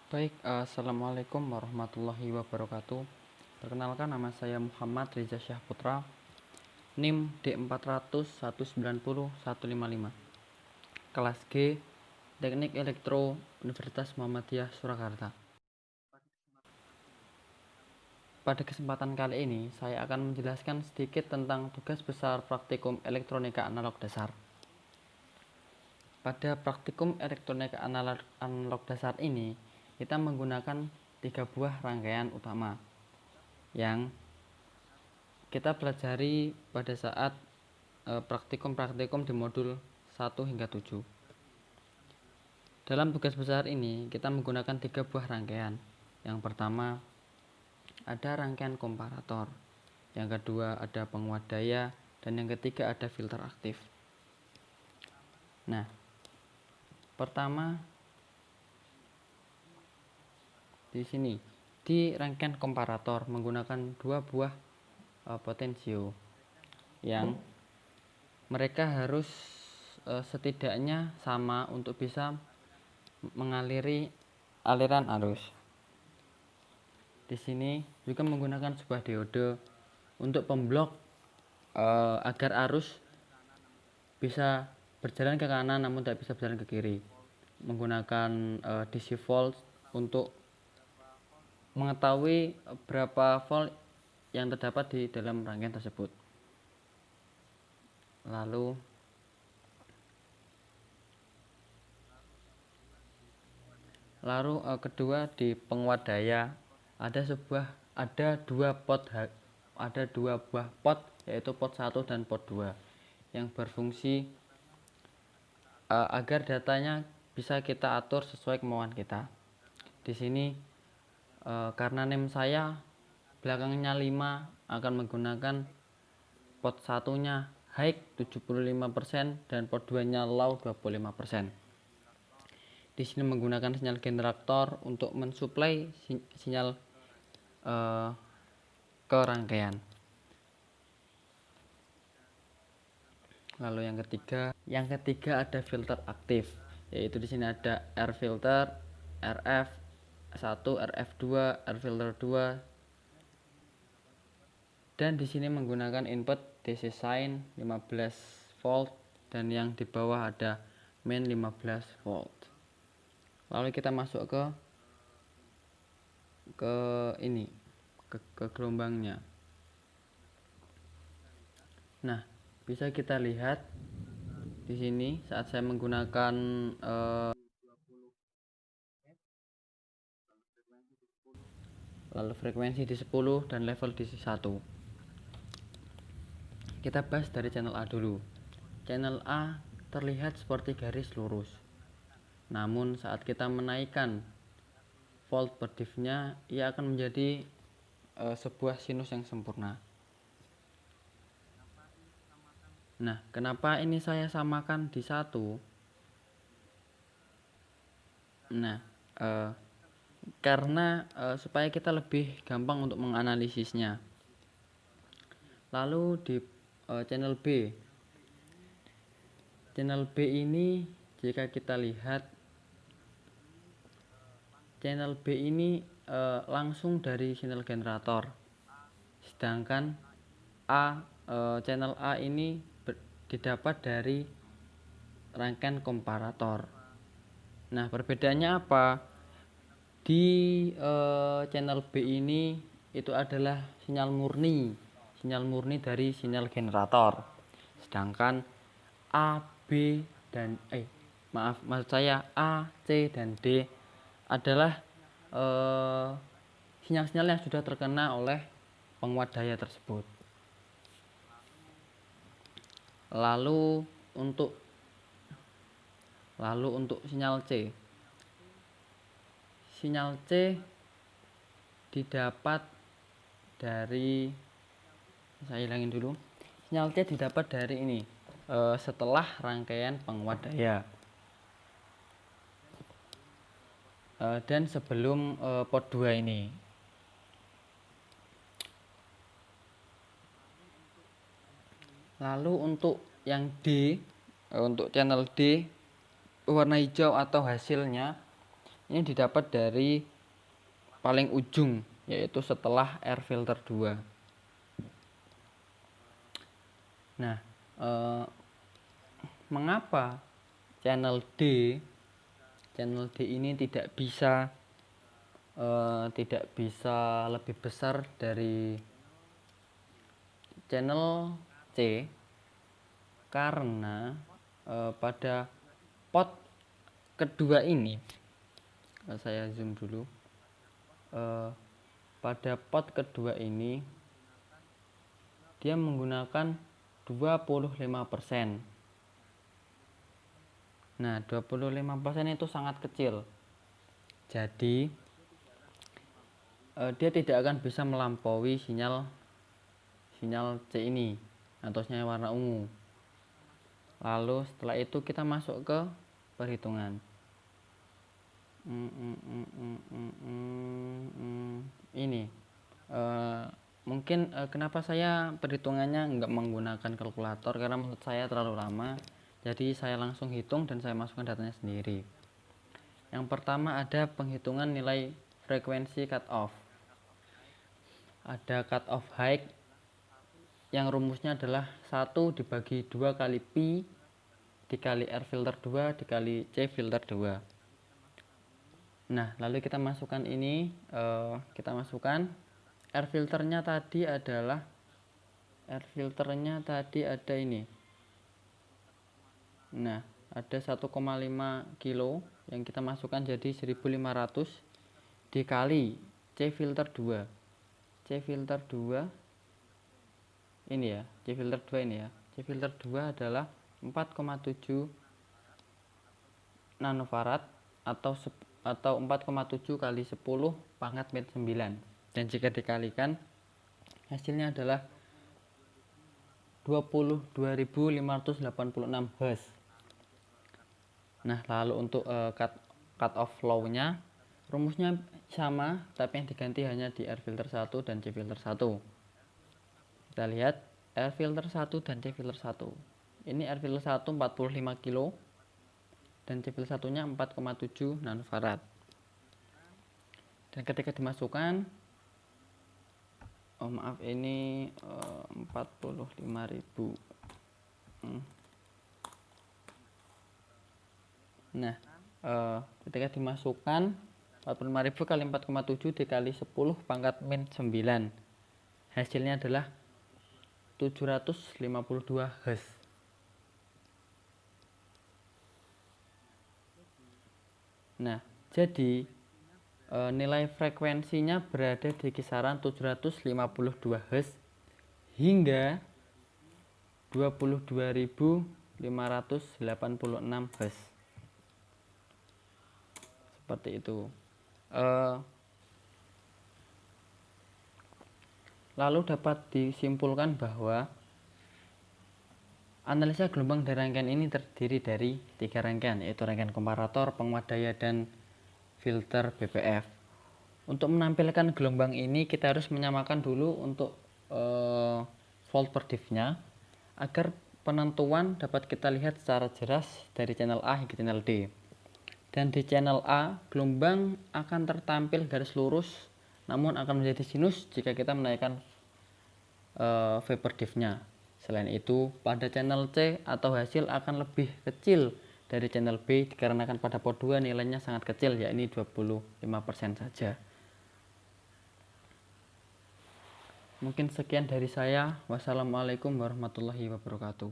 Baik, assalamualaikum warahmatullahi wabarakatuh. Perkenalkan, nama saya Muhammad Reza Syahputra, NIM D400190155, kelas G, Teknik Elektro, Universitas Muhammadiyah Surakarta. Pada kesempatan kali ini, saya akan menjelaskan sedikit tentang tugas besar praktikum elektronika analog dasar. Pada praktikum elektronika analog dasar ini, kita menggunakan 3 buah rangkaian utama yang kita pelajari pada saat praktikum di modul 1 hingga 7. Dalam tugas besar ini, kita menggunakan 3 buah rangkaian. Yang pertama, ada rangkaian komparator. Yang kedua, ada penguat daya. Dan yang ketiga, ada filter aktif. Nah, pertama, di sini, di rangkaian komparator menggunakan 2 buah potensio yang mereka harus setidaknya sama untuk bisa mengaliri aliran arus. Di sini juga menggunakan sebuah diode untuk pemblok agar arus bisa berjalan ke kanan namun tidak bisa berjalan ke kiri. Menggunakan DC volt untuk mengetahui berapa volt yang terdapat di dalam rangkaian tersebut. Lalu kedua, di penguat daya ada 2 buah pot, yaitu pot 1 dan pot 2 yang berfungsi agar datanya bisa kita atur sesuai kemauan kita. Di sini karena NIM saya belakangnya 5 akan menggunakan pot 1-nya high 75% dan pot 2-nya low 25%. Di sini menggunakan sinyal generator untuk mensuplai sinyal ke rangkaian. Lalu yang ketiga ada filter aktif, yaitu di sini ada R filter, RF1, RF2, R filter 2. Dan di sini menggunakan input DC sign 15 volt dan yang di bawah ada main 15 volt. Lalu kita masuk ke gelombangnya. Nah, bisa kita lihat di sini saat saya menggunakan lalu frekuensi di 10 dan level di 1. Kita bahas dari channel A dulu. Channel A terlihat seperti garis lurus. Namun saat kita menaikkan volt per diff-nya, ia akan menjadi sebuah sinus yang sempurna. Nah, kenapa ini saya samakan di 1? Nah, karena supaya kita lebih gampang untuk menganalisisnya. Lalu di channel B. Channel B ini jika kita lihat, channel B ini langsung dari sinyal generator. Sedangkan channel A ini didapat dari rangkaian komparator. Nah, perbedaannya apa? Di channel B ini itu adalah sinyal murni dari sinyal generator. Sedangkan A, B dan A, C dan D adalah sinyal-sinyal yang sudah terkena oleh penguat daya tersebut. Lalu untuk sinyal C. Sinyal C didapat dari, saya hilangin dulu. Sinyal C didapat dari ini setelah rangkaian penguat daya dan sebelum pot 2 ini. Lalu untuk yang D, untuk channel D warna hijau atau hasilnya ini didapat dari paling ujung, yaitu setelah air filter 2. Nah, mengapa channel D ini tidak bisa lebih besar dari channel C? Karena pada pot kedua ini, saya zoom dulu, pada pot kedua ini dia menggunakan 25%. Nah, 25% itu sangat kecil. Jadi dia tidak akan bisa melampaui sinyal C ini atau sinyal warna ungu. Lalu setelah itu kita masuk ke perhitungan. Ini mungkin kenapa saya perhitungannya nggak menggunakan kalkulator, karena menurut saya terlalu lama. Jadi saya langsung hitung dan saya masukkan datanya sendiri. Yang pertama ada penghitungan nilai frekuensi cut off. Ada cut off high yang rumusnya adalah 1 dibagi 2 kali pi dikali R filter 2 dikali C filter 2. Nah, lalu kita masukkan ini, R filternya tadi ada ini. Nah, ada 1,5 kilo yang kita masukkan jadi 1500 dikali C filter 2. C filter 2 ini ya, C filter 2 ini ya. C filter 2 adalah 4,7 nanofarad atau 4,7 kali 10 pangkat min 9. Dan jika dikalikan hasilnya adalah 22.586 Hz. Nah, lalu untuk cut off flow-nya rumusnya sama, tapi yang diganti hanya di air filter 1 dan C filter 1. Kita lihat air filter 1 dan C filter 1. Ini air filter 1 45 kilo dan C filter 1-nya 4,7 nanofarad. Dan ketika dimasukkan, ini 45.000. Nah, ketika dimasukkan 45.000 kali 4,7 dikali 10 pangkat min 9, hasilnya adalah 752 Hz. Nah, jadi nilai frekuensinya berada di kisaran 752 Hz hingga 22.586 Hz. Seperti itu. Lalu dapat disimpulkan bahwa analisa gelombang dari rangkaian ini terdiri dari 3 rangkaian, yaitu rangkaian komparator, penguat daya, dan filter BPF. Untuk menampilkan gelombang ini kita harus menyamakan dulu untuk volt per diff-nya agar penentuan dapat kita lihat secara jelas dari channel A hingga channel D. Dan di channel A gelombang akan tertampil garis lurus, namun akan menjadi sinus jika kita menaikkan V per diff-nya. Selain itu, pada channel C atau hasil akan lebih kecil dari channel B dikarenakan pada pot 2 nilainya sangat kecil, yakni 25% saja. Mungkin sekian dari saya. Wassalamualaikum warahmatullahi wabarakatuh.